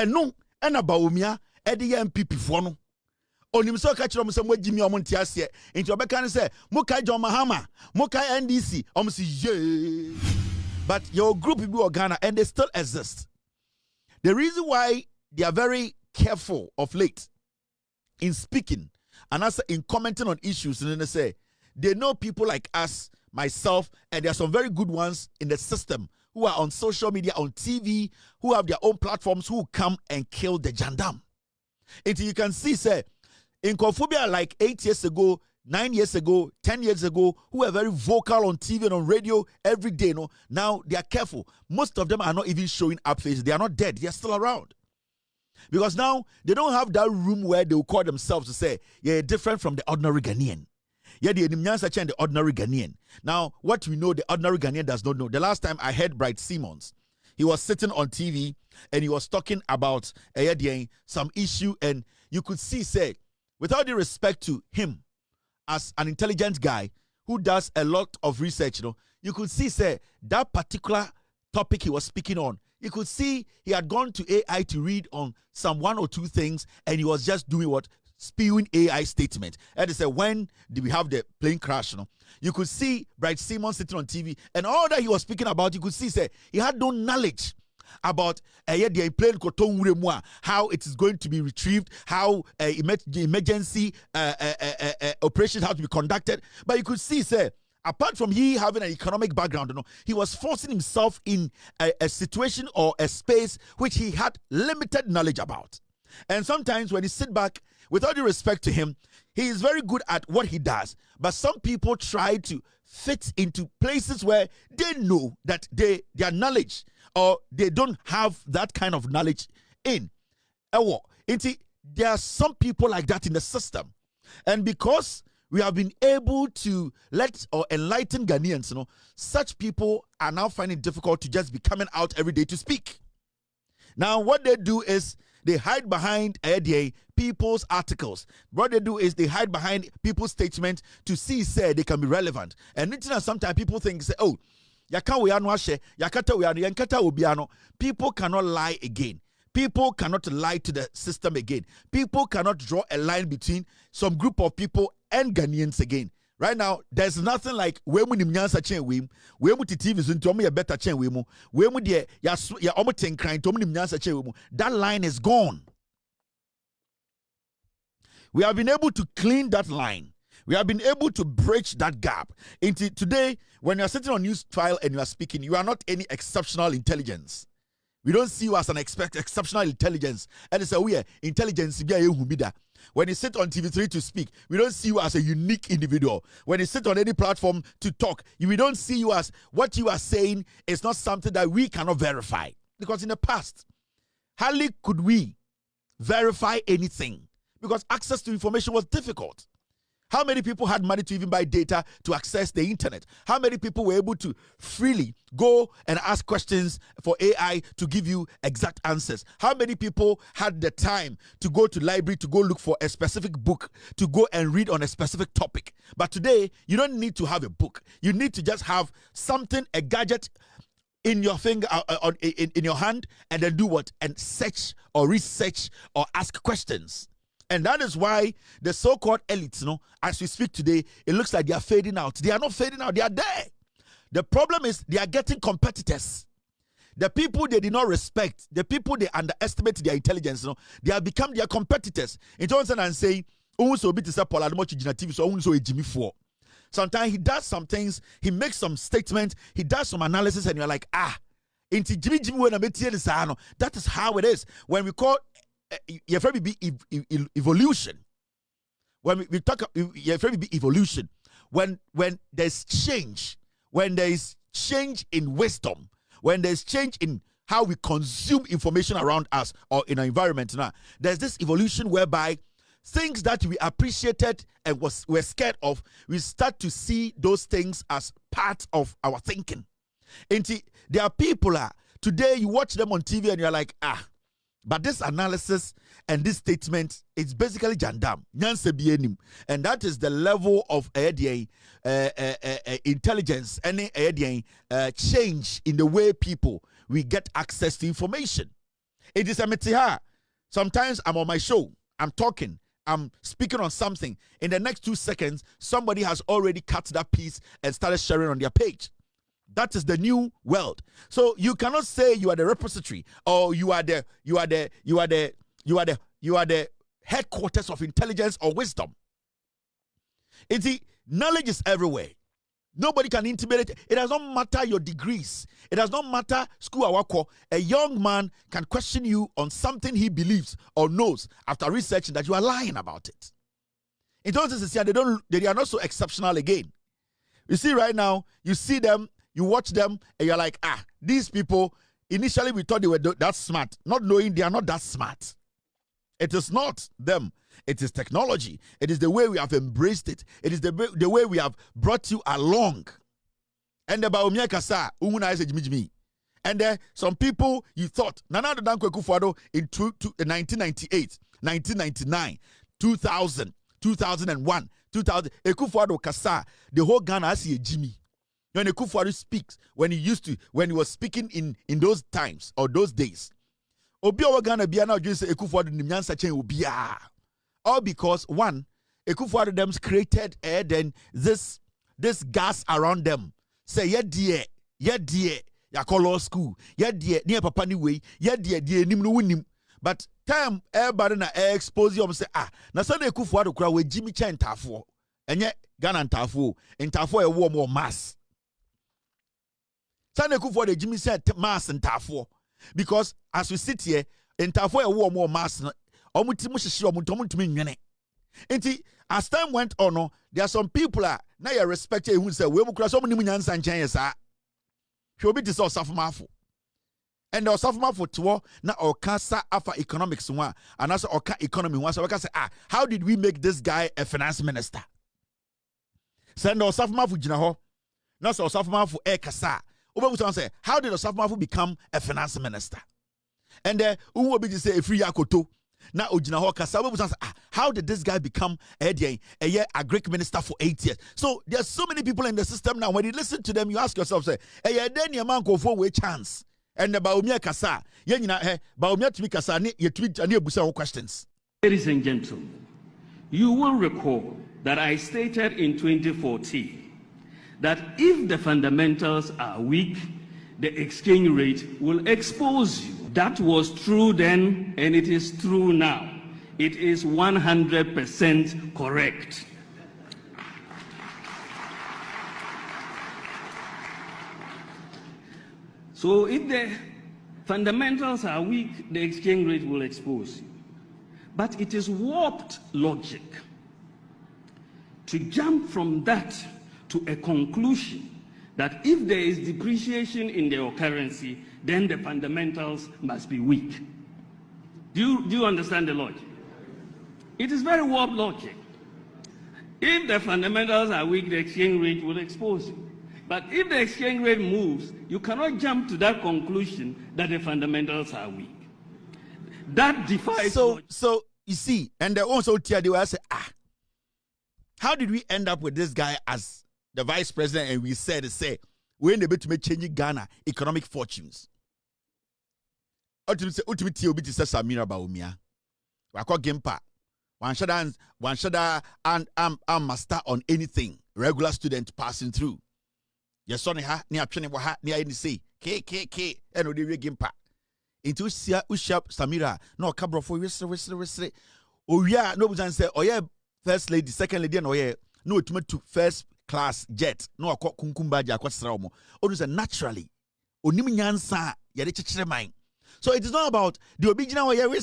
no ena Bawumia edi ya MPP fo no onim so ka kire mo jimi omo ntiase nti obeka ne say mukai John Mahama mukai NDC omo si ye. But your group people of Ghana and they still exist. The reason why they are very careful of late in speaking and also in commenting on issues, and then they say they know people like us, myself, and there are some very good ones in the system who are on social media, on TV, who have their own platforms, who come and kill the jandam. Until you can see, say, in Kofobia like 8 years ago, 9 years ago, 10 years ago, who were very vocal on TV and on radio every day, no, now they are careful. Most of them are not even showing up faces. They are not dead. They are still around. Because now they don't have that room where they will call themselves to say, yeah, different from the ordinary Ghanaian. Yeah, the ordinary Ghanaian. Now, what we know, the ordinary Ghanaian does not know. The last time I heard Bright Simmons, he was sitting on TV and he was talking about some issue, and you could see, say, without the respect to him as an intelligent guy who does a lot of research, you could see, say, that particular topic he was speaking on, you could see he had gone to AI to read on some one or two things, and he was just doing what? Spewing AI statement. And they said, when did we have the plane crash? You could see Bright Simmons sitting on TV, and all that he was speaking about, you could see, say, he had no knowledge about the plane how it is going to be retrieved, how the emergency operations have to be conducted. But you could see, say, apart from he having an economic background, he was forcing himself in a situation or a space which he had limited knowledge about. And sometimes when you sit back, with all due respect to him, he is very good at what he does. But some people try to fit into places where they know that their knowledge or they don't have that kind of knowledge in. There are some people like that in the system. And because we have been able to let or enlighten Ghanaians, such people are now finding it difficult to just be coming out every day to speak. Now, what they do is they hide behind people's articles. What they do is they hide behind people's statements to see, say, they can be relevant. And sometimes people think, say, oh, people cannot lie again. People cannot lie to the system again. People cannot draw a line between some group of people and Ghanaians again. Right now, there's nothing like we mu nimnyansa chen we mu TV so nti omo ye better chen we mu de ya omo tenkran to omo nimnyansa chen we mu. That line is gone. We have been able to clean that line. We have been able to bridge that gap. Into today, when you are sitting on news file and you are speaking, you are not any exceptional intelligence. We don't see you as an exceptional intelligence. And it's a intelligence. When you sit on TV3 to speak, we don't see you as a unique individual. When you sit on any platform to talk, we don't see you as what you are saying is not something that we cannot verify. Because in the past, hardly could we verify anything because access to information was difficult. How many people had money to even buy data to access the internet? How many people were able to freely go and ask questions for AI to give you exact answers? How many people had the time to go to library to go look for a specific book to go and read on a specific topic? But today, you don't need to have a book. You need to just have something, a gadget in your finger, in your hand, and then do what? And search or research or ask questions. And that is why the so-called elites, as we speak today, it looks like they are fading out. They are not fading out. They are there. The problem is they are getting competitors. The people they did not respect, the people they underestimate their intelligence, they have become their competitors. In terms of saying, sometimes he does some things, he makes some statements, he does some analysis, and you're like, that is how it is. When we call evolution. When we talk evolution, when there's change, when there is change in wisdom, when there's change in how we consume information around us or in our environment, now there's this evolution whereby things that we appreciated and were scared of, we start to see those things as part of our thinking. And there are people today you watch them on TV and you're like, but this analysis and this statement, it's basically jandam. And that is the level of intelligence and change in the way people we get access to information. It is a metiha. Sometimes I'm on my show, I'm talking, I'm speaking on something. In the next 2 seconds, somebody has already cut that piece and started sharing on their page. That is the new world. So you cannot say you are the repository or you are the headquarters of intelligence or wisdom. Knowledge is everywhere. Nobody can intimidate. It does not matter your degrees. It does not matter school awako. A young man can question you on something he believes or knows after researching that you are lying about it. In terms of they are not so exceptional again. You see right now, you see them, you watch them, and you're like, these people, initially we thought they were that smart, not knowing they are not that smart. It is not them. It is technology. It is the way we have embraced it. It is the way we have brought you along. And the Bawumiah-Saudi and some people you thought Nana Dankwa Akufo-Addo in 1998, 1999, 2000, 2001, 2000. Akufo-Addo Kasa, the whole Ghana has a Jimmy. When Akufo-Addo speaks, when he was speaking in those times or those days. Obi owa Ghana bia na odwin se Akufo-Addo nim nyansa chen obi a. All because one, Akufo-Addo them created then this gas around them. Say ye die, ya call law school, ye die, near papa ni way, ye die nim no wunim. But time everybody na expose you say na so na Akufo-Addo kura we Jimmy Chen ntafo. Enye Ghana ntafo e wo mo mass. Sa na Akufo-Addo Jimmy said mass ntafo. Because as we sit here, ntafo e wo mo mass no omuti mo hihye omuntumi nwene. Enti as time went on, there are some people na you respect who say we mu kura so mo nim nyansa nchen yesa. Hwe obi ti say osafomafo. And the osafomafo to na okasa afa economics one and also oka economy one so we can say how did we make this guy a finance minister? Send osafomafo gina ho. Na so osafomafo e kasa. Say, how did Osafomafo become a finance minister? And who will be to say a free yakoto? Now Ojina Hoka, how did this guy become a Greek minister for 8 years? So there are so many people in the system now. When you listen to them, you ask yourself, say, then your man go for a chance. And the Bawumiah-Kasa, Bawumiah to me Kasa, you tweet and you busa questions. Ladies and gentlemen, you will recall that I stated in 2014 that if the fundamentals are weak, the exchange rate will expose you. That was true then, and it is true now. It is 100% correct. So if the fundamentals are weak, the exchange rate will expose you. But it is warped logic to jump from that to a conclusion that if there is depreciation in your currency, then the fundamentals must be weak. Do you understand the logic? It is very warped logic. If the fundamentals are weak, the exchange rate will expose you. But if the exchange rate moves, you cannot jump to that conclusion that the fundamentals are weak. That defies logic. So you see, and they also tell you, I say, how did we end up with this guy as the vice president? And we said, we're able to make changing Ghana economic fortunes. Ultimately, obi ti say Samira Bawumia. Wako Gimpa. One shada and master on anything. Regular student passing through. Your son ha ni atwene wa ha ni ayi say k and odi we Gimpa. Into sia ushap Samira no kabrofo wesre. Owia no busan say oye first lady, second lady, and oye no to first class jet no akọ kunkumbaji akwasra omo onu say naturally onim nyansa yade chechire man. So it is not about the original way we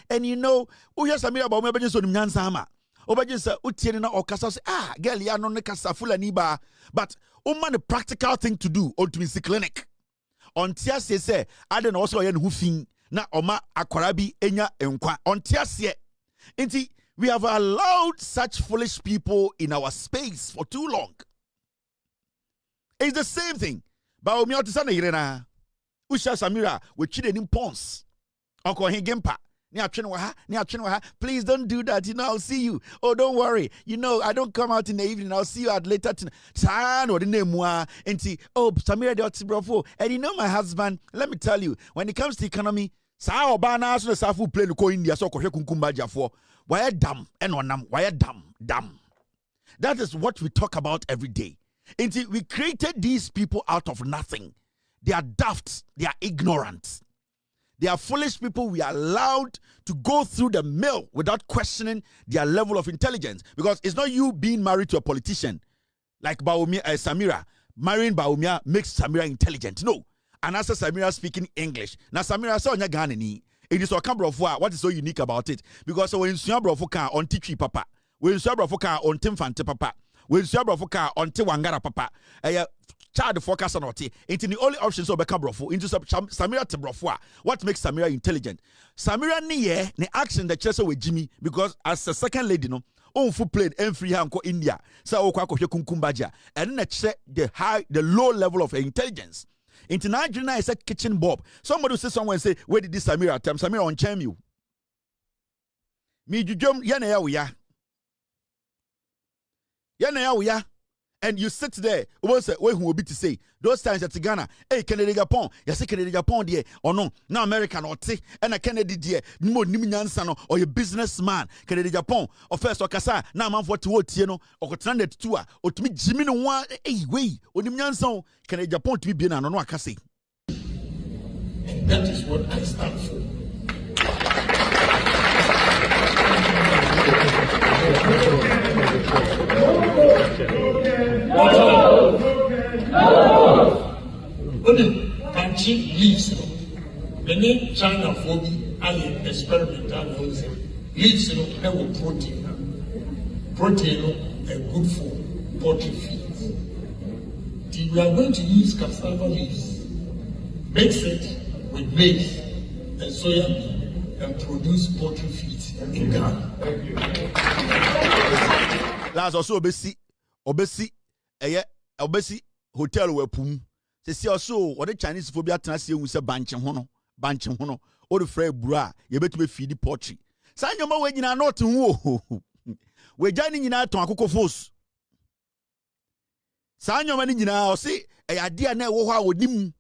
and you know who has Samira about me so onim nyansa ama obaje say utiene na okasa say girl ya no ne kasa fulani ba but man the practical thing to do ultimately clinic on tia say ade na also ye ne hu fin na oma akwarabi enya enkwa on tia say enti we have allowed such foolish people in our space for too long. It's the same thing. Bawumiah to sana irena. Usha Samira we chide nim pons. Uncle Higempa. Please don't do that. I'll see you. Oh, don't worry. I don't come out in the evening. I'll see you at later tonight. Oh, Samira de bravo. And my husband, let me tell you, when it comes to economy, Sa oba na so sa fu plane ko India so ko hwe kunkumba jafo. Why dam and onam, why dam. That is what we talk about every day. Until we created these people out of nothing. They are daft, they are ignorant. They are foolish people we are allowed to go through the mill without questioning their level of intelligence. Because it's not you being married to a politician like Samira. Marrying Bawumia makes Samira intelligent. No. And as Samira speaking English. Now Samira saw nya Ghana ni. It is what is so unique about it? Because when Suabrofo can on Tichi Papa, when Suabrofo can on Timfante Papa, when Suabrofo can on Tiwangara Papa, child focus on it. Into the only options of Bekabrofo into Samira Tebrofo. What makes Samira intelligent? Samira niye ne action the chesa with Jimmy because as a second lady no on full plane and free hanko India. So okwa kunkumbaja and then check the low level of intelligence. Into Nigeria is a kitchen bob. Somebody will say someone say, where did this Samira time? Samira on charm you. Me jujum yana ya. Yana ya. And you sit there, who will be to say, those times at Ghana, hey, Kennedy Japan, yes, Kennedy Japan, dear, or no, now American or take, and a Kennedy, dear, no Niminyansano, or your businessman, Kennedy Japan, or first or Kasa, now man for to what, you know, or Cotranded tour, or to meet Jimmy no one, hey, way, or Niminyansan, Kennedy Japan to be an no Kasi. That is what I stand for. Only country leaves. Many China for me, I experimental leaves have protein. Protein are good for poultry feed. We are going to use cassava leaves, mix it with maize and soya bean, and produce poultry feed in Ghana. Last also obesi hotel wepum. Se si also what the Chinese phobia transi hu se banchen hono o de frɛ bura ye betube feed poultry. Sa nyoma we nyina not hu we jani nyina ton akoko fos. Sa nyoma ni nyina o se ade a na wo ho a wonim.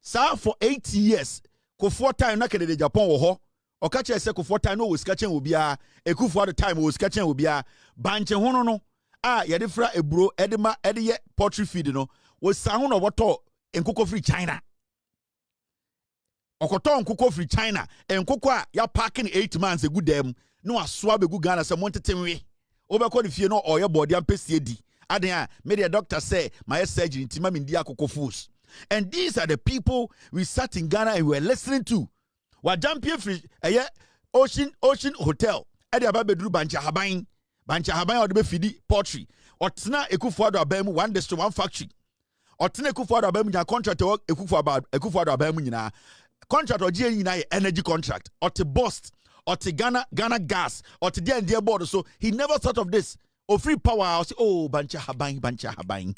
Sa for 80 years Kofo time na Kennedy Japan wo ho. Oka che se Kofo time no wo sika chen obia Ekufo the time wo sika chen obia banchen hono no ye de fra eburo edema ye poultry feed no wo sa ho no woto enkoko free China. Okoto nkoko free China enkoko a ya parking 8 months egu dem no asoa begu Ghana se montetemwe obekọ de fie no oye body ampesi edi aden a me the doctor say my surgery ntima me ndi akoko foods. And these are the people we sat in Ghana and we were listening to. Wa champion free Ocean Hotel e de ababeduru bancha haban o de be feed poultry otena Ekufo-Addo abam one district one factory otena Ekufo-Addo abam nya contract Ekufo-Addo abam nyina contract ogie nyina energy contract ote bust ote Ghana gas ote dear board. So he never thought of this. O free power I say oh bancha haban bancha haban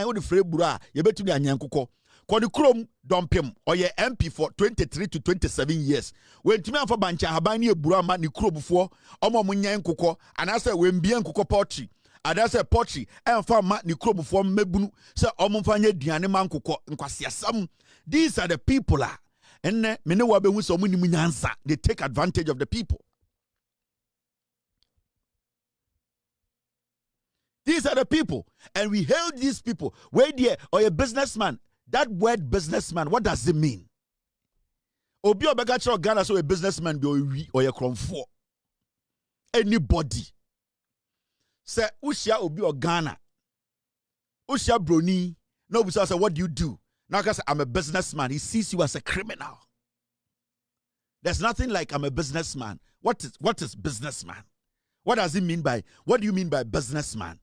o de free bura ye betumi anyankoko Kodi Krom Dompim or ye MP for 23 to 27 years. When Timia for Bancha Habani Burama ni Kro before, Omo Munyan Kuko, and I said when Bien Kuko Potri, and I said Potri, and for Mat ni Kro before Mebunu, say Omofanya Dianeman Kuko, and Kwasiasam. These are the people, and Menewabe Wusomuni Munyansa. They take advantage of the people. These are the people, and we hail these people. Where there or a businessman. That word businessman, what does it mean? Obi Obagacho Ghana so a businessman be or a cromfo. Anybody. Say Ushia Obi or Ghana. Ushia Broni. No, because say, what do you do? Now I say I'm a businessman. He sees you as a criminal. There's nothing like I'm a businessman. What is businessman? What does it mean by what do you mean by businessman?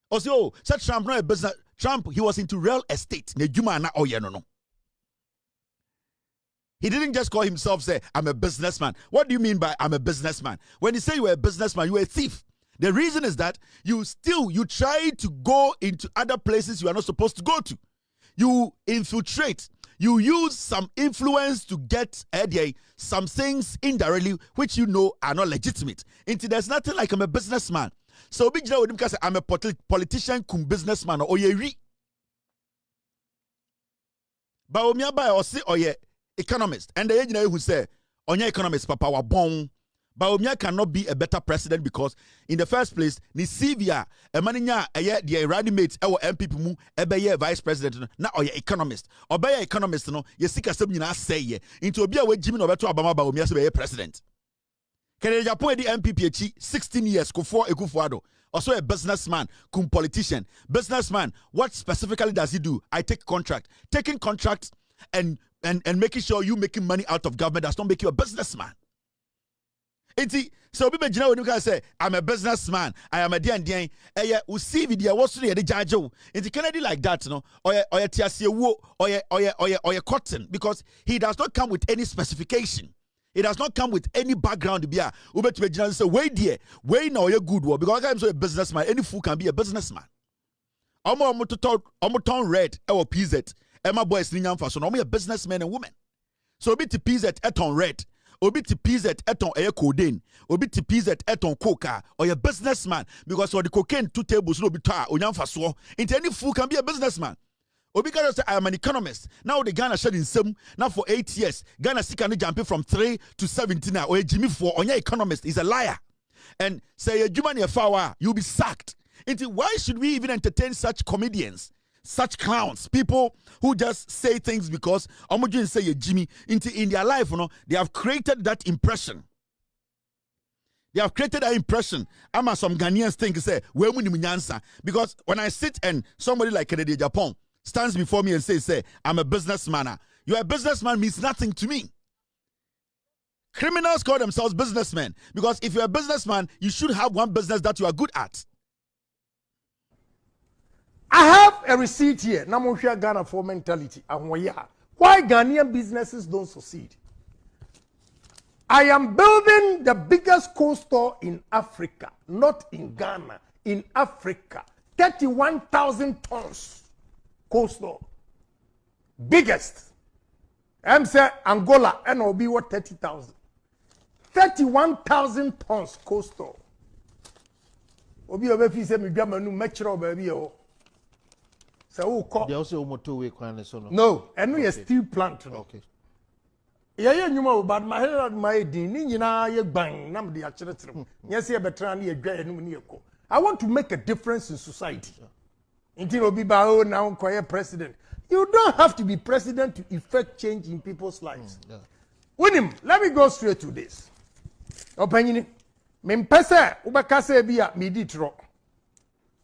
Also, said Trump not a business. Trump, he was into real estate. He didn't just call himself, say, I'm a businessman. What do you mean by I'm a businessman? When you say you're a businessman, you're a thief. The reason is that you try to go into other places you are not supposed to go to. You infiltrate. You use some influence to get some things indirectly which you know are not legitimate. There's nothing like I'm a businessman. So big with him because I'm a politician, businessman or ye. Bawumiah or say or ye economist. And the engineer who say, on your economist, Papa Wabon, Bawumiah cannot be a better president because, in the first place, ni Sivia, a maninya, the Iranian mates, our MPP mu, ebe vice president, na or your economist, or by economist, no, ye seek a seminar say, into a beer with Jimmy Obeto Obama Bawumiah to be a president. Can you appoint the MPP 16 years, Kufuor Ekufuado, also a businessman, politician, businessman, what specifically does he do? I take contract. Taking contracts and making sure you making money out of government does not make you a businessman. So people when you guys say I'm a businessman, I am a DN. We see video what's the jajo. It's Kennedy like that, no? Or tiasie wo or cotton, because he does not come with any specification. It does not come with any background. Be a say wait there, wait now you're good work because I'm so a businessman. Any fool can be a businessman. I'm turn red or PZ. Emma boys ninyam fa so no a businessmen and women. So be to PZ eton red. Obi ti PZ eton eye codeine, obi ti PZ eton coca, or a businessman because for the cocaine 2 tables no be ta onyamfa so. Into any fool can be a businessman. Obi can say I am an economist. Now the Ghana shedding some now for 8 years. Ghana can jumping from 3 to 17 now. Or a Jimmy for on your economist is a liar. And say a Jumani Fawa, you'll be sacked. Into why should we even entertain such comedians? Such clowns, people who just say things because Omojin say Jimmy in their life, they have created that impression. They have created that impression. I'm some Ghanaians think say where munyansa because when I sit and somebody like Kennedy Japan stands before me and say I'm a businessman. You're a businessman means nothing to me. Criminals call themselves businessmen because if you're a businessman, you should have one business that you are good at. I have a receipt here. Namonhia Ghana for mentality. Why Ghanaian businesses don't succeed? I am building the biggest cold store in Africa, not in Ghana, in Africa. 31,000 tons cold store. Biggest. I'm saying Angola, and will be what 30,000. 31,000 tons cold store. Obi obefi se me dwa manu mechiro ba bi o. So they also motorway kwan so no, and we steel plant. Okay. Yeah, nyuma but my head my din ni nyina ye gban na me de a kire tirem. Nyese ye betra na ye dwa enum ni ekọ. I want to make a difference in society. Until obi ba o now koye president. You don't have to be president to effect change in people's lives. Yeah. Winim, let me go straight to this. Opanyini, me mpese ubeka se bia me di tro.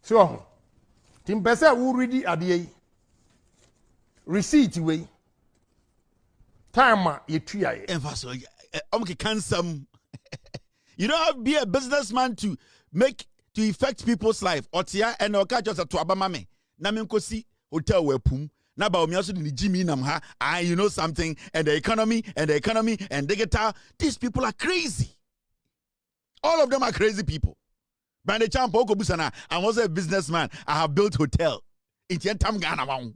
So Tim pese wo ready ade yi. Receipt we. Time ye tuaye. Emphasis cansam. You don't have to be a businessman to affect people's life. Otia and oka just to abamame. Na me nkosi hotel we pum. Na Bawumiah so ni Jimmy nam ha. You know something and the economy and digital. These people are crazy. All of them are crazy people. Brande Champo Okobusana, I was a businessman. I have built hotel. In Yentam Ghana Mau.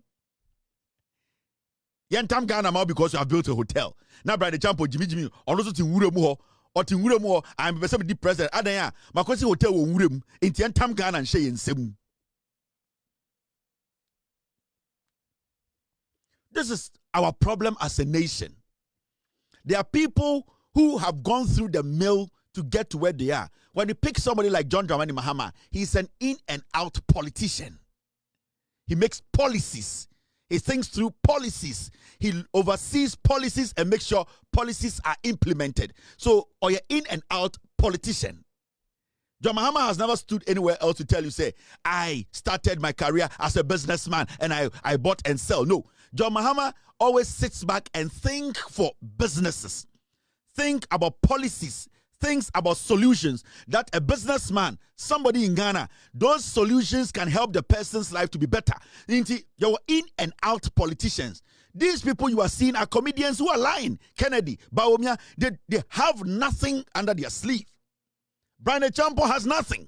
Yentam Ghana Mau because you have built a hotel. Now Brande Champo Jimmy also to Wuremu or to Wuremu. I'm a deep president. Adaya, Makosi Hotel Wurem in Yentam Ghana and Shay and Semu. This is our problem as a nation. There are people who have gone through the mill to get to where they are. When you pick somebody like John Dramani Mahama, he's an in and out politician. He makes policies. He thinks through policies. He oversees policies and makes sure policies are implemented. So, or you're in and out politician. John Mahama has never stood anywhere else to tell you, say, I started my career as a businessman and I bought and sell. No. John Mahama always sits back and think for businesses. Think about policies. Thinks about solutions that a businessman, somebody in Ghana, those solutions can help the person's life to be better. You're in and out politicians. These people you are seeing are comedians who are lying. Kennedy, Bawumiah, they have nothing under their sleeve. Brande Champo has nothing.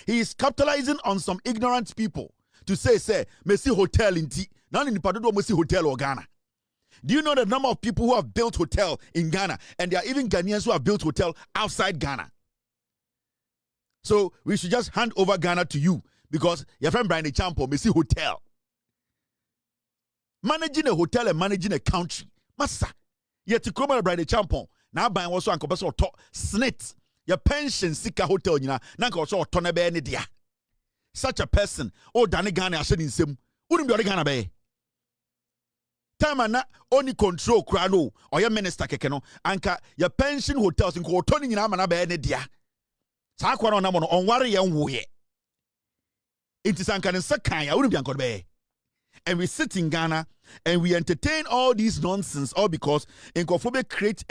He is capitalizing on some ignorant people to say, Messi Hotel in T. Now in the Padodo Messi Hotel or Ghana. Do you know the number of people who have built hotel in Ghana? And there are even Ghanaians who have built hotel outside Ghana. So we should just hand over Ghana to you because your friend Brande Champo may see hotel. Managing a hotel and managing a country. Massa. Yet to come by the champion. Now by also Uncle Basso talk snit. Your pension sika hotel, you know, Nanko also tonne be any dia. Such a person, oh Danny Ghana, I said in sim, wouldn't be Ghana Bay. Time and not only control crano or your minister kekeno, anka your pension hotels in Cotoning in Amana be any dia. Sakwa on worry young way. It is Anka and Sakai, I wouldn't be Uncle Bay. And we sit in Ghana and we entertain all these nonsense, all because Nkofobia create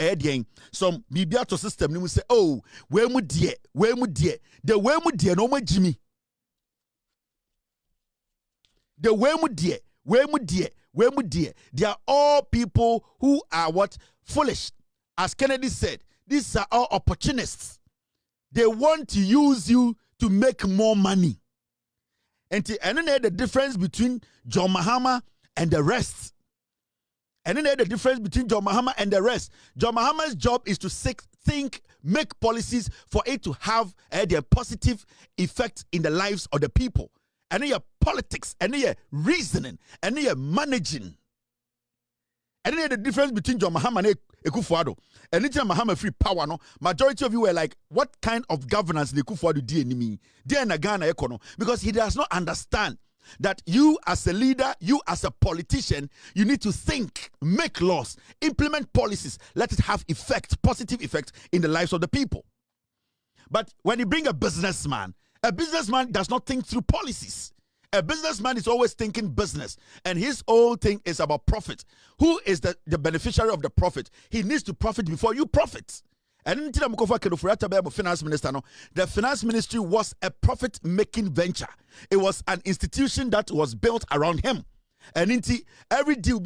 some bibiato system. And we say, oh, where mu dear, the where mu dear, no more Jimmy. The where mu dear. They are all people who are what? Foolish. As Kennedy said, these are all opportunists. They want to use you to make more money. And then the difference between John Mahama and the rest. And then the difference between John Mahama and the rest. John Mahama's job is to think, make policies for it to have a positive effect in the lives of the people. And then your politics, and then your reasoning, and then your managing. And then the difference between John Mahama and Ekufuado. And then Mahama free power, no. Majority of you were like, what kind of governance the Ekufuado do enemy? They in Ghana econo, because he does not understand that you as a leader, you as a politician, you need to think, make laws, implement policies, let it have effect, positive effect in the lives of the people. But when you bring a businessman does not think through policies. A businessman is always thinking business, and his whole thing is about profit. Who is the beneficiary of the profit? He needs to profit before you profit. And the finance minister, the finance ministry was a profit-making venture. It was an institution that was built around him. And every deal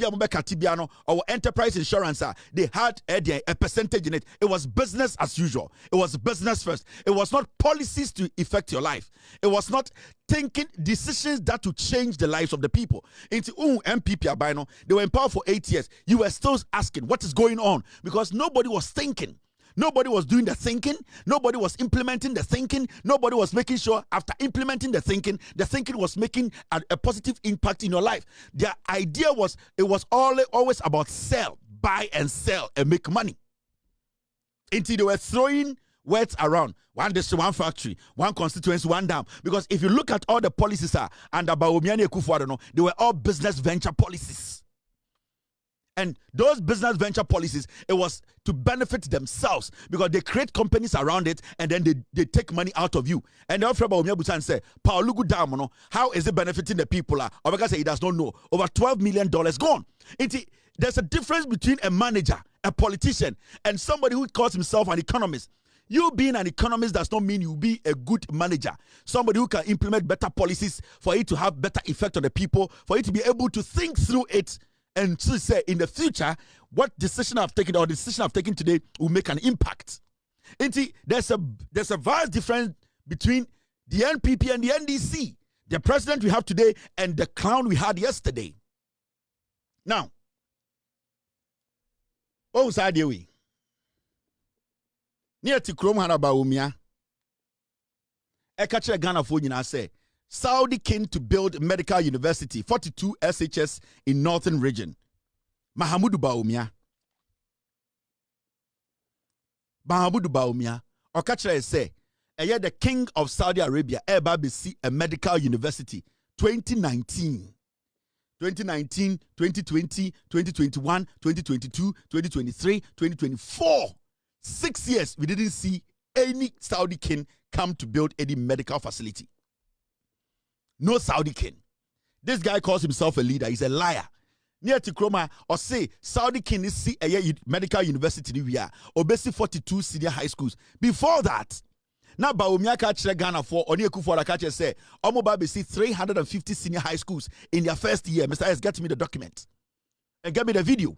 or enterprise insurance, they had a percentage in it. It was business as usual. It was business first. It was not policies to affect your life. It was not thinking decisions that would change the lives of the people. MPP, they were in power for 8 years. You were still asking what is going on, because nobody was thinking. Nobody was doing the thinking. Nobody was implementing the thinking. Nobody was making sure after implementing the thinking was making a positive impact in your life. Their idea was, it was always about sell, buy and sell and make money. Until they were throwing words around. One district, one factory, one constituency, one dam. Because if you look at all the policies under Bawumiah Kufuor, they were all business venture policies. And those business venture policies, it was to benefit themselves, because they create companies around it and then they take money out of you. And then Bawumiah say, Paulugu Damono, how is it benefiting the people? Obeka say he does not know. Over $12 million gone. There's a difference between a manager, a politician, and somebody who calls himself an economist. You being an economist does not mean you be a good manager. Somebody who can implement better policies for it to have better effect on the people, for it to be able to think through it, and to say in the future, what decision I've taken or decision I've taken today will make an impact. There's a vast difference between the NPP and the NDC, the president we have today and the clown we had yesterday. Now, what was I doing? Near to Krom Hana Bawumia, Ekache Ghana for you, I say, Saudi king to build medical university, 42 SHS in northern region. Mahamudu Bawumia. Okachre say, the king of Saudi Arabia, Basi, a medical university, 2019. 2019, 2020, 2021, 2022, 2023, 2024. 6 years, we didn't see any Saudi king come to build any medical facility. No Saudi king. This guy calls himself a leader. He's a liar. Near to Kroma, or say Saudi king is see a medical university we are, or basically 42 senior high schools. Before that, now Bawumia catch Ghana for Oni Ekufuor catch say Omoba see 350 senior high schools in their first year. Mr. S, get me the document and get me the video.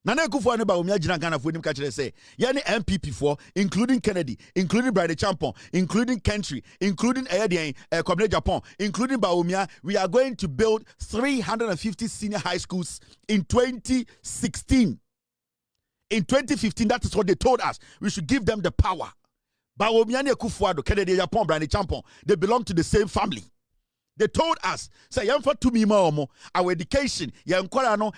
Nana Ekufuor ne Bawumia jina Ghana for him catch say yani MPP for including Kennedy, including Bride Champon, including Kentry, including Kwabena Japan, including Bawumia. We are going to build 350 senior high schools in 2016. In 2015, that is what they told us. We should give them the power. Bawumia ne Ekufuor, Kennedy Japan, Bride Champon, they belong to the same family. They told us, say, young for 2 million, our education, young Korano,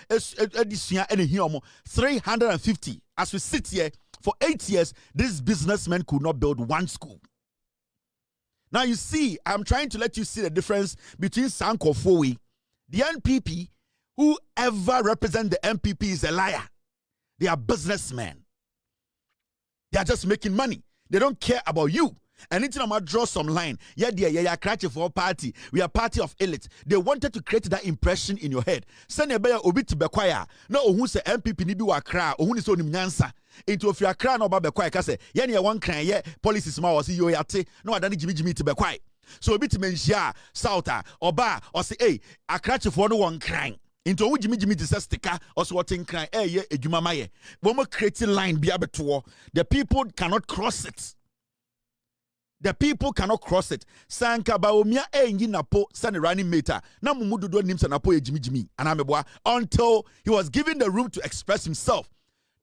edition, and here, 350. As we sit here, for 8 years, this businessman could not build one school. Now you see, I'm trying to let you see the difference between Sanko Fowe, the NPP. Whoever represents the NPP is a liar. They are businessmen. They are just making money. They don't care about you. And anytime I draw some line, yeah, crash for a party. We are party of elite. They wanted to create that impression in your head. Send a bear obi to bekwaya. No, who say MPP ni bi wa kra, who is only nyansa. Into if you are crying about bekwaya, kase, yani one crying, yeah, policies ma was yo yate, no, I don't Jimmy to bekwaya. So a bit menshia, Sauta, or bar, or say, hey, I crash for no one crying. Into which Jimmy to say sticker or swatting crying, eh, yeah, a jumamaye. Woman creating line be able to, the people cannot cross it. The people cannot cross it. Sanka Bawumiah engi napo sani running meter. Na mumudu do nimsa napo Jimmy anameboa until he was given the room to express himself.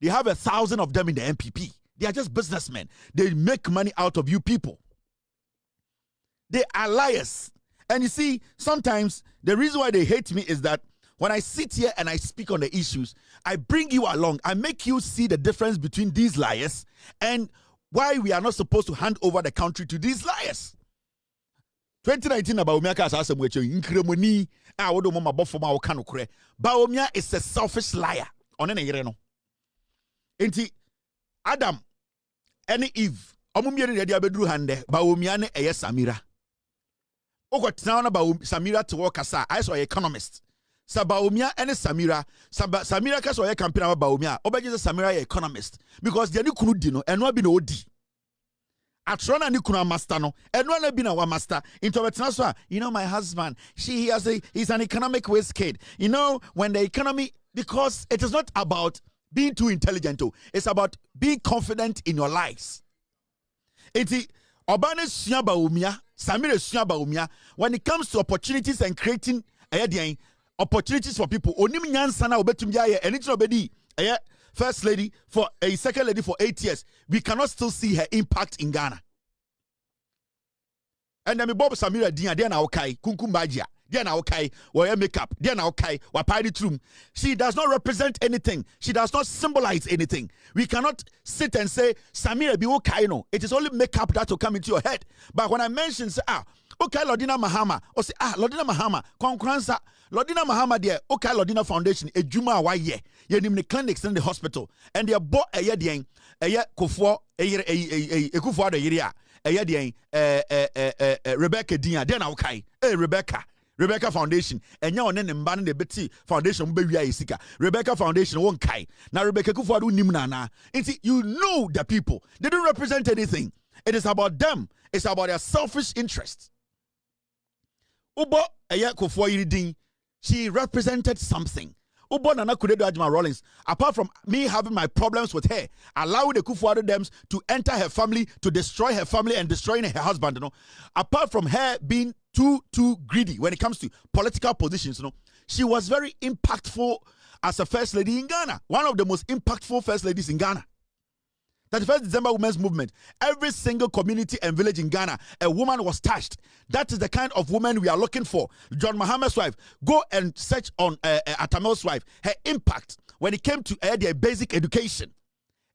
They have 1,000 of them in the NPP. They are just businessmen. They make money out of you people. They are liars. And you see, sometimes the reason why they hate me is that when I sit here and I speak on the issues, I bring you along. I make you see the difference between these liars and why we are not supposed to hand over the country to these liars. 2019 Bawumiah is a selfish liar. Adam and Eve, Bawumiah ne Samira. Samira to work as I saw economist. Bawumiah and Samira, Samira kaso ye campaign about Bawumiah. Obeje Samira ye economist because they kunu dino and no be no odi. Atrona ni kuna master no and no be na master into betenaswa. You know my husband, he's an economic waste kid. You know when the economy, because it is not about being too intelligent, it's about being confident in your lives. Iti Obane suya Bawumiah, Samira suya Bawumiah when it comes to opportunities and creating opportunities for people. Onim nyansa na obetum ya anything obedi first lady for a second lady for 8 years. We cannot still see her impact in Ghana. And then Bob Samira Dia na okay kunkum bajia. Dia na okay wear makeup. Dia na okay wa party room. She does not represent anything. She does not symbolize anything. We cannot sit and say Samira be okay no. It is only makeup that will come into your head. But when I mention say okay Lordina Mahama or say Lordina Mahama concurrenza Lordina Mahama there, okay, Lordina Foundation, a Juma wa ye nim the clinics in the hospital, and they are bought a year dien, a year kufo, a kufo the year, a year dien, Rebecca Dia, then okay, Rebecca Foundation, and you're on an ban the Betty Foundation, baby Isika, Rebecca Foundation won't kai. Now Rebecca Kufo Nimnana. You know the people, they don't represent anything. It is about them, it's about their selfish interests. Ubo a year kufo yidin. She represented something. Ubonana Kudedo Ajma Rollins, apart from me having my problems with her, allowing the Kufuor Dems to enter her family, to destroy her family and destroying her husband, apart from her being too greedy when it comes to political positions, she was very impactful as a first lady in Ghana. One of the most impactful first ladies in Ghana. 31st December Women's Movement, every single community and village in Ghana, a woman was touched. That is the kind of woman we are looking for. John Mahama's wife, go and search on Atamel's wife, her impact when it came to their basic education.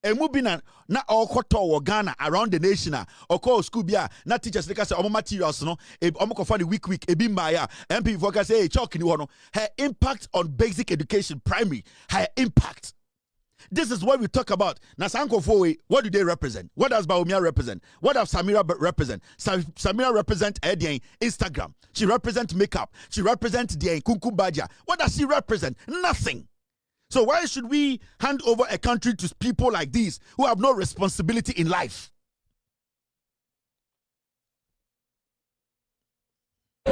Mubina na okoto Ghana around the nation or call school bia na teachers like say materials no omo for the week ebimba ya MP focus say chalk ni no. Her impact on basic education primary, her impact. This is what we talk about. Nasanko Fowe, what do they represent? What does Bawumiah represent? What does Samira represent? Samira represents Instagram. She represents makeup. She represents the Kunkumbaja. What does she represent? Nothing. So why should we hand over a country to people like these who have no responsibility in life?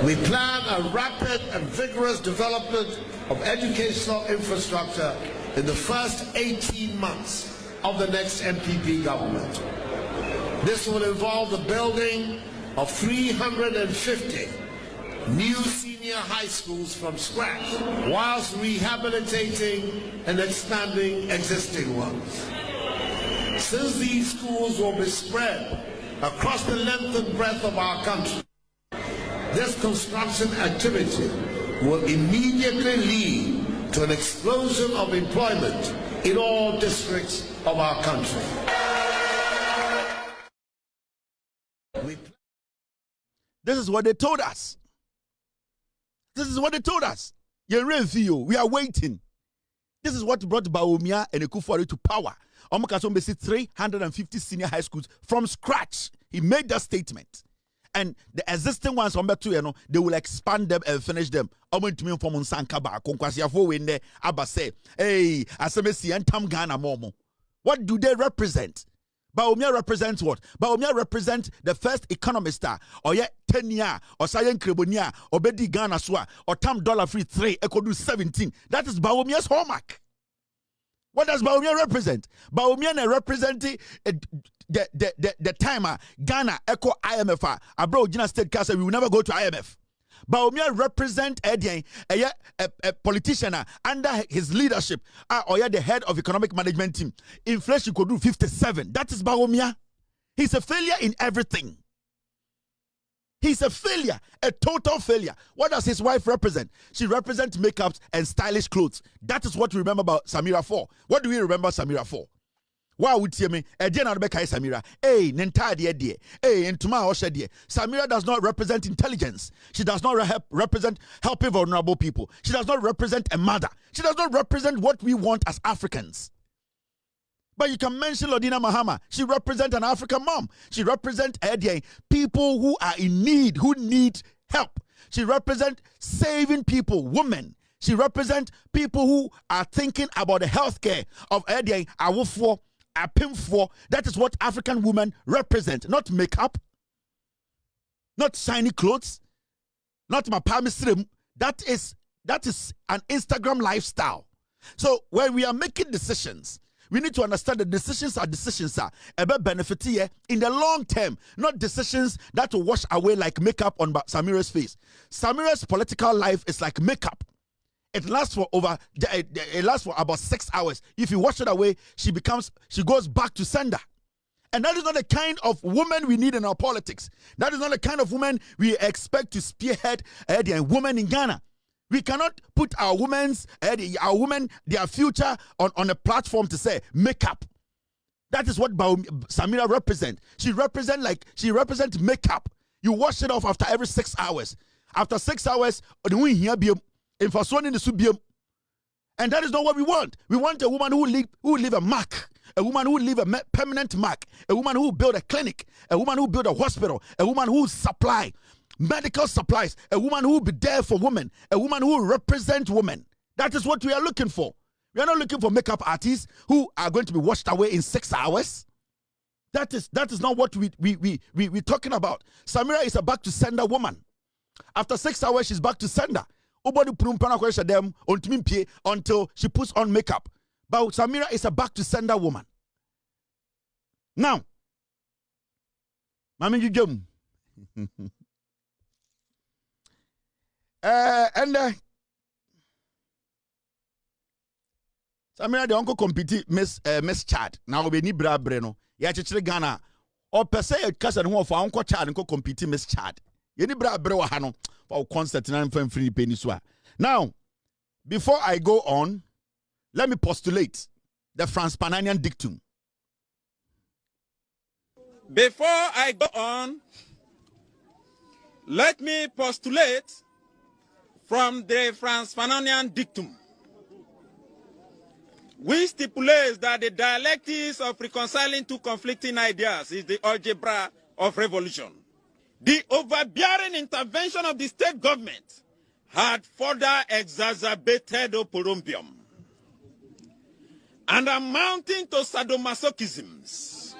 We plan a rapid and vigorous development of educational infrastructure in the first 18 months of the next MPP government. This will involve the building of 350 new senior high schools from scratch, whilst rehabilitating and expanding existing ones. Since these schools will be spread across the length and breadth of our country, this construction activity will immediately lead to an explosion of employment in all districts of our country. This is what they told us. This is what they told us. We are waiting. This is what brought Bawumia and Ekufuori to power. Omokaso basic 350 senior high schools from scratch. He made that statement. And the existing ones, they will expand them and finish them. Hey, what do they represent? Bawumia represents what? Bawumia represents the first economist or yet 10 years or Sayan Krebonia or Bedi Ghana Swa or Tam dollar free 3 equal to 17. That is Bawumia's hallmark. What does Bawumia represent? Bawumia represents the timer Ghana echo IMF. Abro Gina State Council, we will never go to IMF. Bawumia represent a politician under his leadership, or the head of economic management team. Inflation could do 57. That is Bawumia. He's a failure in everything. He's a failure, a total failure. What does his wife represent? She represents makeups and stylish clothes. That is what we remember about Samira for. What do we remember Samira for? Why would you me? Samira. Hey, Nenta de. Hey, Ntuma Osha de. Samira does not represent intelligence. She does not represent helping vulnerable people. She does not represent a mother. She does not represent what we want as Africans. But you can mention Lodina Mahama. She represents an African mom. She represents people who are in need, who need help. She represents saving people, women. She represents people who are thinking about the health care of Awufo. That is what African women represent. Not makeup, not shiny clothes, not my palm. That is an Instagram lifestyle. So when we are making decisions, we need to understand that decisions are about benefit here in the long term, not decisions that will wash away like makeup on Samira's face. Samira's political life is like makeup. It lasts for about 6 hours. If you wash it away, she goes back to sender. And that is not the kind of woman we need in our politics. That is not the kind of woman we expect to spearhead women in Ghana. We cannot put our women, their future on a platform to say makeup. That is what Samira represents. She represents makeup. You wash it off after every 6 hours. After 6 hours, and that is not what we want. We want a woman who leave a mark, a woman who leave a permanent mark, a woman who build a clinic, a woman who build a hospital, a woman who supply medical supplies, a woman who will be there for women, a woman who will represent women. That is what we are looking for. We are not looking for makeup artists who are going to be washed away in 6 hours. That is not what we're talking about. Samira is a back to sender woman. After 6 hours, she's back to sender. Until she puts on makeup. But Samira is a back to sender woman. Now, Mami Jujum. Samira the uncle compete Miss Chad. Now we need bra breno. Ya chichire Ghana. Or per se a cousin who for uncle Chad and compete Miss Chad. You need bra bre hano. Concert free peniswa. Now, before I go on, let me postulate the Frans-Pananian dictum. Before I go on, let me postulate from the Frans-Pananian dictum, which stipulates that the dialectics of reconciling two conflicting ideas is the algebra of revolution. The overbearing intervention of the state government had further exacerbated oporombium and amounting to sadomasochisms.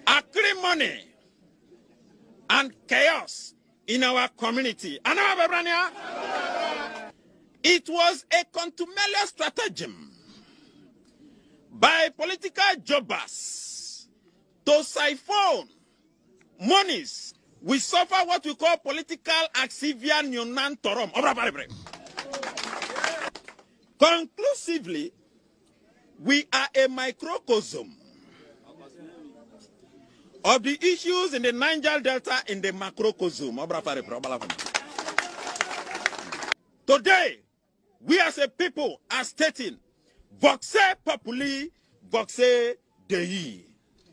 Acrimony and chaos in our community. It was a contumelious stratagem by political jobbers to siphon monies. We suffer what we call political axivia nonantorum. Conclusively, we are a microcosm of the issues in the Niger Delta in the macrocosm. Today, we as a people are stating, Voxe Populi, Voxe Dei.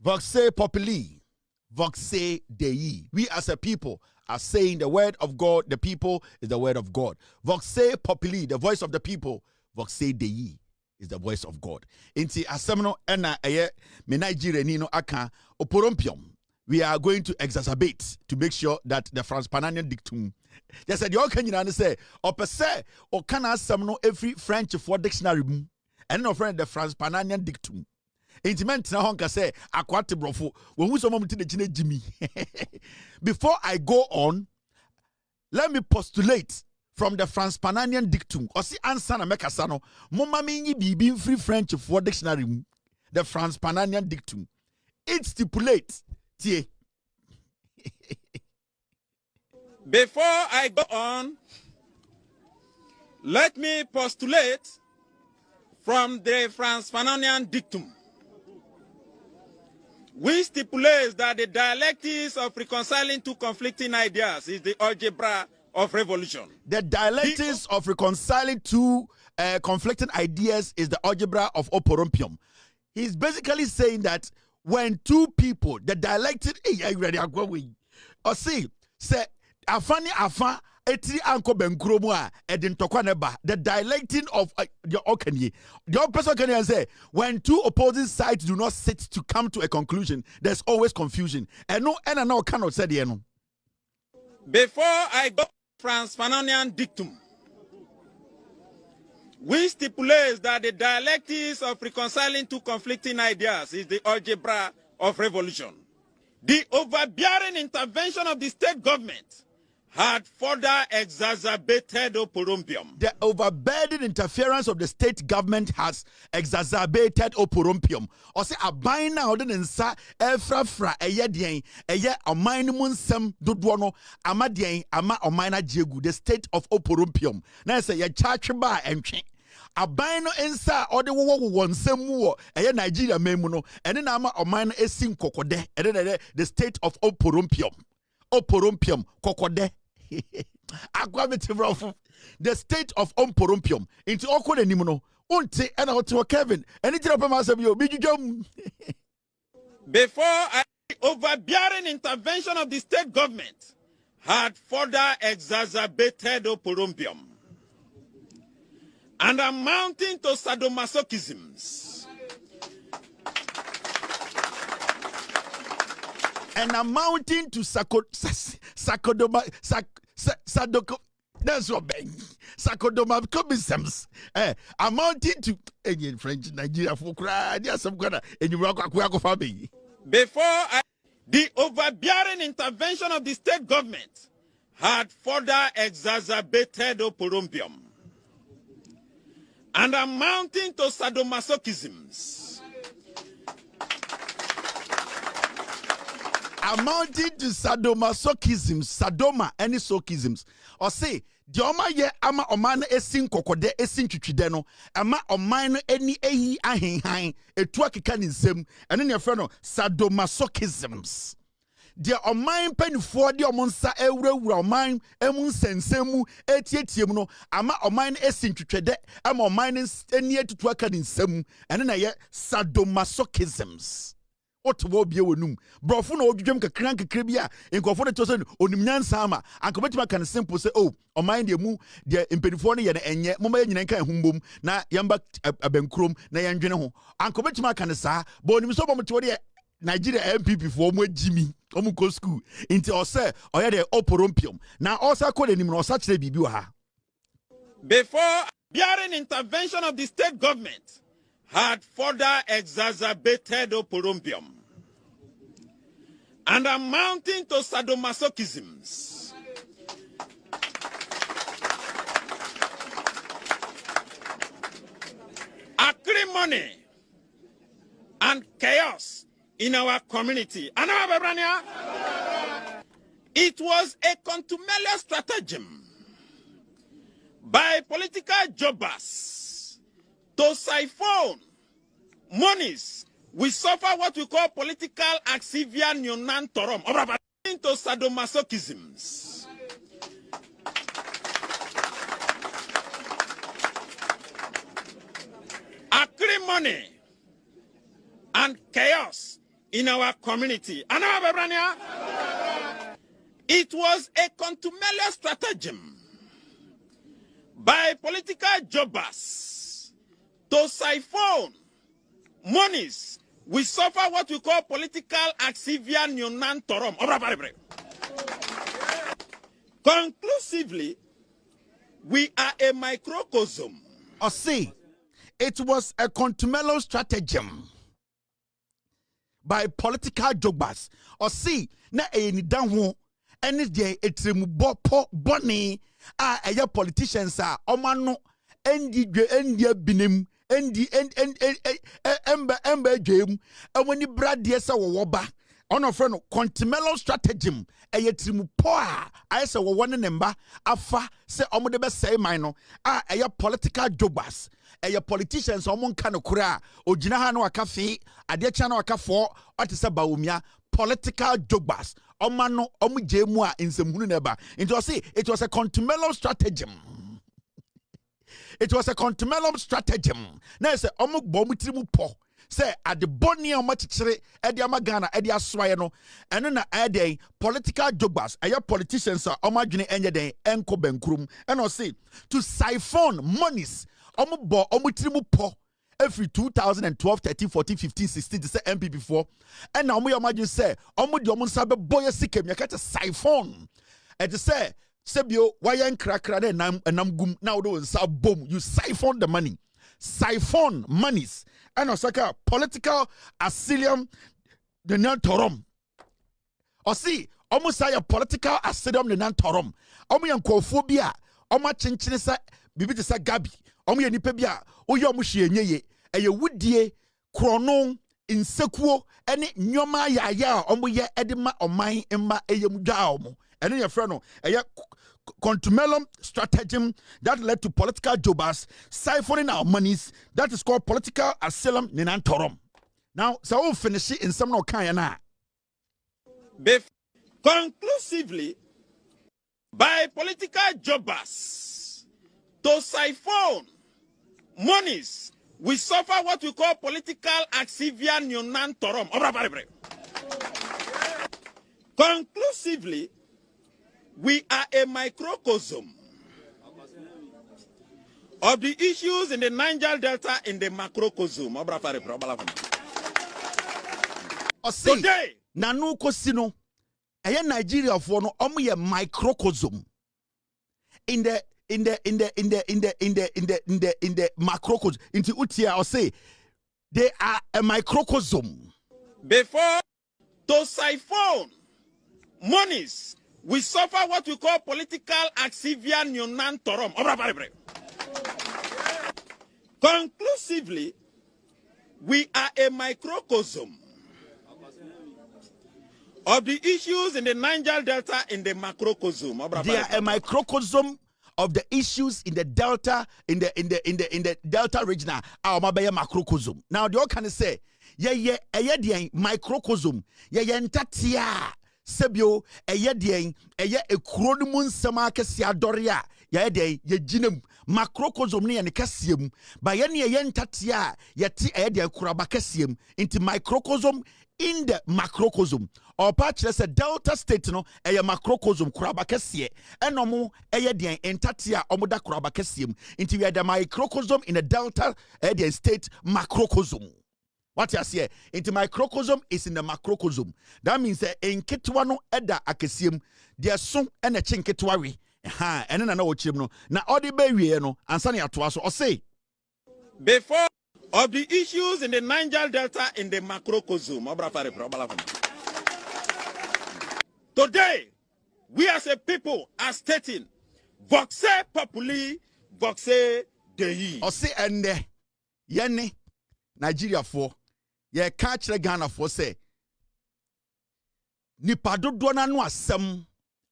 Voxe Populi, Voxe Dei. We as a people are saying the word of God, the people is the word of God. Voxe Populi, the voice of the people, Voxe Dei is the voice of God. Inti asemno ena me Nigeria nino aka oporompium. We are going to exacerbate to make sure that the French-Pananian dictum. They said, you can say, or per se, or can asemno every French for dictionary, and no friend the French-Pananian dictum. Intimate na honka say, akwate brofo, when we some to the Jimmy. Before I go on, let me postulate from the French-Pananian dictum. Or see answer na mekasano. Mama mingi bibi free French for dictionary. The French-Pananian dictum. It stipulates. Tie. Before I go on, let me postulate from the French-Pananian dictum, which stipulates that the dialectics of reconciling two conflicting ideas is the algebra of revolution. The dialectics of reconciling two conflicting ideas is the algebra of oporompium. He's basically saying that when two people, the dialectic, or see, say, afani afa etri anko benkromu a edin tokwa neba, the dialecting of the okanye. The other person can say, when two opposing sides do not sit to come to a conclusion, there's always confusion. And no cannot say the end. Before I go French-Pananian dictum, which stipulates that the dialectics of reconciling two conflicting ideas is the algebra of revolution. The overbearing intervention of the state government had further exacerbated oporompium. The overburdened interference of the state government has exacerbated oporompium. Or say a bind now den nsa efrafra eyedien eye oman sem dodono amadien ama omana jegu the state of oporompium. Na say ye charge ba entwe aban no ensa ode wo nsam mu eye Nigeria memu no ene na ama oman esin kokode ene the state of oporompium kokode the state of oporompium into okode nim no unti ena oto Kevin ene tira pa masem yo bidwudwam. Before I overbearing intervention of the state government had further exacerbated oporompium and amounting to sadomasochisms. And amounting to that's what bang. Sacodomacomisms. Amounting to in French Nigeria for cry. There's some kind of family. Before the overbearing intervention of the state government had further exacerbated oporompium and amounting to sadomasochisms. Amounting to sadomasochisms, sadoma, any sochisms. Or say, the oma ye ama oman esin kokode esin twitwide no ama oman any ehi ahenhan etu akeka ni nsem ene ne frɛ no sadomasochisms. The oman penifo de omonsa ewurawura oman emu nsensemu etietie mu no ama oman esin twitwide ama oman eni etutu aka ni nsem ene na ye sadomasochisms. Otowo bie wonum brofo na odwudwem kakran bia enkofo de to se onimnyansa ama ankobetima kan simple say oh oman de mu de empenifo no ye na enye moma nyina nkan humbom na yamba abenkrom na yendwene ho ankobetima kan saa bo onim so bom to de Nigeria MPP for omo agimi omo go school inti o say oye de oporompium na osa ko de nim na osa kire bibi wa ha. Before bearing intervention of the state government had further exacerbated oporompium and amounting to sadomasochisms. Acrimony and chaos in our community. It was a contumelious stratagem by political jobbers to siphon monies we suffer what we call political axivia non torum, into sadomasochisms. Acrimony and chaos in our community. It was a contumelious stratagem by political jobbers to siphon monies. We suffer what we call political axivia non torum. Conclusively, we are a microcosm. Or see, it was a contumelious stratagem by political jobbers. Or see, na any down any day etrimu bopo boni a politicians are omano endi binim endi ember game and when you brad yes woba on a friend contumelious stratagem a yetrimu poa I say one number afa say omo de be say mine a political jobbers a politicians omon kano kura ojina ha no akafe ade cha na akafo what is Bawumia political jobbers omano omu jemu a insemhunu neba into say it was a contumelious stratagem. It was a contumelious stratagem. Now say omu bomu trimu po say at the boni o machichere edi amagana edi aswaye no eno na ede political jobbers aya politicians a omadwene enye den enko bankrum eno say to siphon monies omu bo omu trimu po every 2012, 13, 14, 15, 16 to say MPP4 and now we imagine say omu di omu sabe boy sikem yakata siphon and to say sebio wayan krakra de nam gum now do sa boom you siphon the money siphon monies and osaka political asylum the nan torom or see omu say a political asylum the nan torom omu yankofo bia omu chinchine sa bibi te sa gabi omu ye nipa bia oyo omu hye nyeye eye wudie krono insekuo ene nyoma ya omu ye edema oman emma eyem dwa omu ene ye frɛ no eye contumelious stratagem that led to political jobbers siphoning our monies that is called political asylum ninantorom. Now so we'll finish it in some no kind na conclusively by political jobbers to siphon monies. We suffer what we call political axivia non torum. Conclusively, we are a microcosm of the issues in the Niger Delta in the macrocosm. Today, nanu kosino aya Nigeria for no omu microcosm in the macrocosm into utia or say they are a microcosm. Before to siphon monies, we suffer what we call political axivia non torum. Conclusively, we are a microcosm of the issues in the Niger Delta in the macrocosm. They are a microcosm of the issues in the Delta, in the Delta region. Our macrocosm. Now the all can say, yeah, microcosm, ntatia, sebio, a chronomun samakesia doria, jinem, macrocosm ni and cassium, by any ntatia, yeti kurabakasium, into microcosm in the macrocosm. Or patch a delta state no a macrocosm krabakasie and no more a dian entatia omoda krabakasium into the microcosm in a delta state macrocosm. What you say into microcosm is in the macrocosm. That means in ketwano eda akasium there so and a chinketwari and then I know what you know now all the baby no ansani atwaso or say before of the issues in the Niger Delta in the macrocosm. Today, we as a people are stating, voxe populi, voxe dei. Or say, and yene Nigeria for ye catch the Ghana for say, Nipado dwana no asem,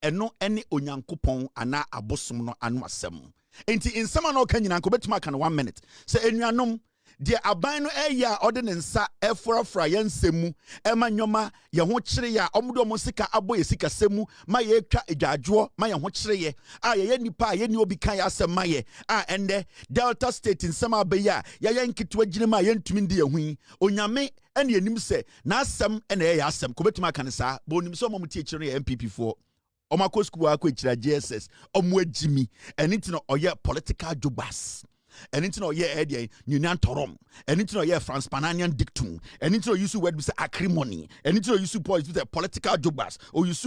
eno any onyankopon ana abosum no anu asem. Enti in some no kan nyina ko betuma kan 1 minute. Say enuanom de aban no eya ode ne nsa efrafra ye nsemu ema nyoma ye ho kyere ya omudo mo sika abo ye sika semu ma ye twa edwadwo ma ye ho kyere ye a ye nipa ye ni obi kan ya asem ma ye a ende Delta State nsema abeya ya ye nkitwa gine ma ye ntumi ndi ye hu onyame ene enim se na asem ene ye asem ko betuma kan sa bo onim so mo tie kyere ye MPP for omako school akọ kyira JSS omo agimi ene ntino oye political jobas ene ntino oye ede union torom ene ntino oye Franspanian dictum ene ntino use word be acrimony ene ntino use political jobas or use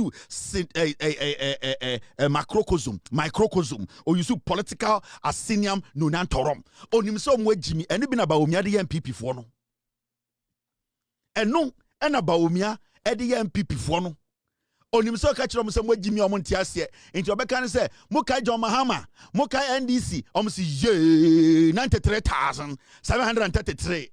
microcosm or use political asinium union torom onim so omo agimi ene bi na Bawumia de MPP for no eno ena Bawumia e de MPP for no onim so ka kire om se mo agimi om ntiase enti obeka ne se mo kai John Mahama mo kai NDC om se 93,733